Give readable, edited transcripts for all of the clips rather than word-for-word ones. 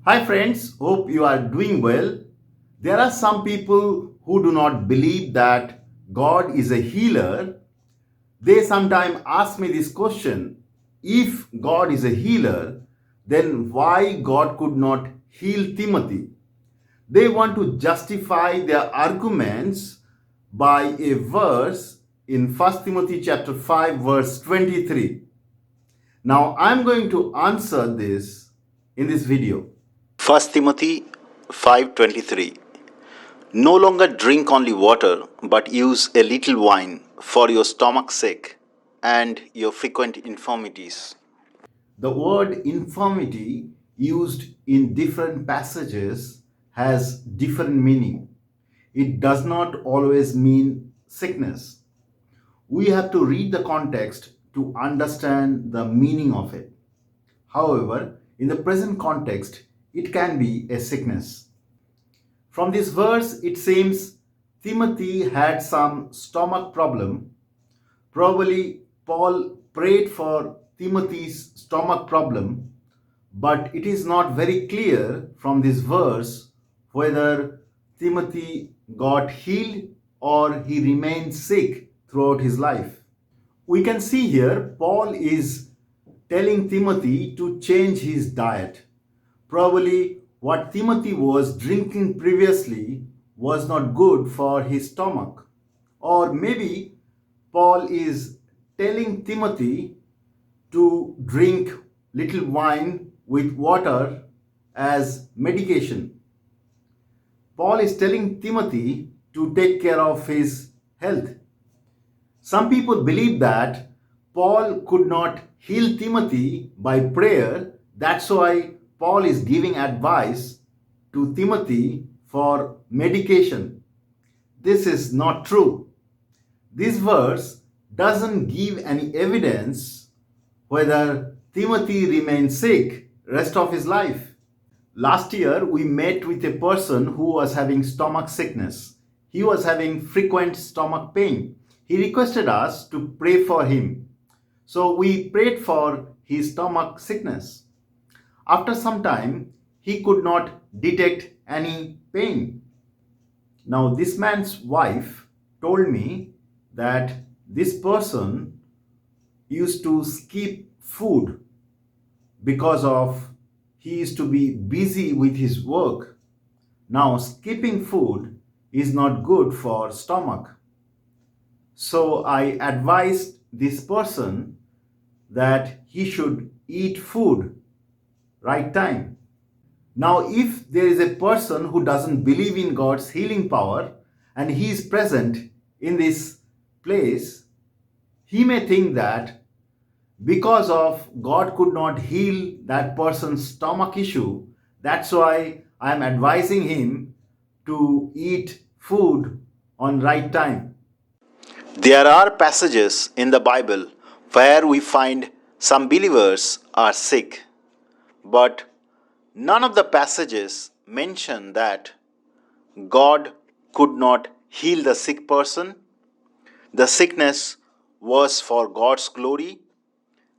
Hi friends, hope you are doing well. There are some people who do not believe that God is a healer. They sometimes ask me this question: if God is a healer, then why God could not heal Timothy? They want to justify their arguments by a verse in First Timothy chapter 5 verse 23. Now I'm going to answer this in this video. First Timothy 5:23. No longer drink only water, but use a little wine for your stomach's sake and your frequent infirmities. The word infirmity used in different passages has different meaning. It does not always mean sickness. We have to read the context to understand the meaning of it. However, in the present context, it can be a sickness. From this verse, it seems Timothy had some stomach problem. Probably Paul prayed for Timothy's stomach problem, but it is not very clear from this verse whether Timothy got healed or he remained sick throughout his life. We can see here Paul is telling Timothy to change his diet. Probably what Timothy was drinking previously was not good for his stomach. Or maybe Paul is telling Timothy to drink little wine with water as medication. Paul is telling Timothy to take care of his health. Some people believe that Paul could not heal Timothy by prayer. That's why Paul is giving advice to Timothy for medication. This is not true. This verse doesn't give any evidence whether Timothy remained sick rest of his life. Last year we met with a person who was having stomach sickness. He was having frequent stomach pain. He requested us to pray for him. So we prayed for his stomach sickness. After some time, he could not detect any pain. Now, this man's wife told me that this person used to skip food because of he used to be busy with his work. Now, skipping food is not good for stomach. So I advised this person that he should eat food right time. Now, if there is a person who doesn't believe in God's healing power and he is present in this place, he may think that because of God could not heal that person's stomach issue, that's why I am advising him to eat food on right time. There are passages in the Bible where we find some believers are sick, but none of the passages mention that God could not heal the sick person. The sickness was for God's glory.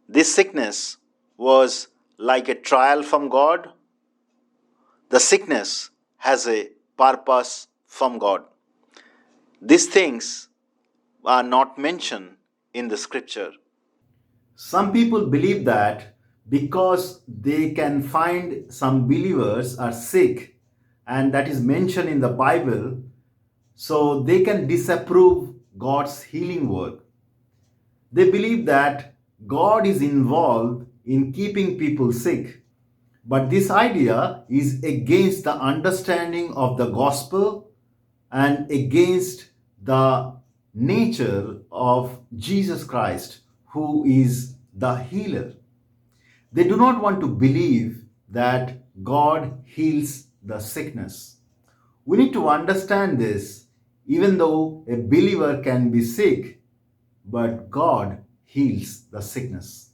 This sickness was like a trial from God. The sickness has a purpose from God. These things are not mentioned in the scripture. Some people believe that because they can find some believers are sick and that is mentioned in the Bible, so they can disapprove God's healing work. They believe that God is involved in keeping people sick. But this idea is against the understanding of the gospel and against the nature of Jesus Christ, who is the healer. They do not want to believe that God heals the sickness. We need to understand this, even though a believer can be sick, but God heals the sickness.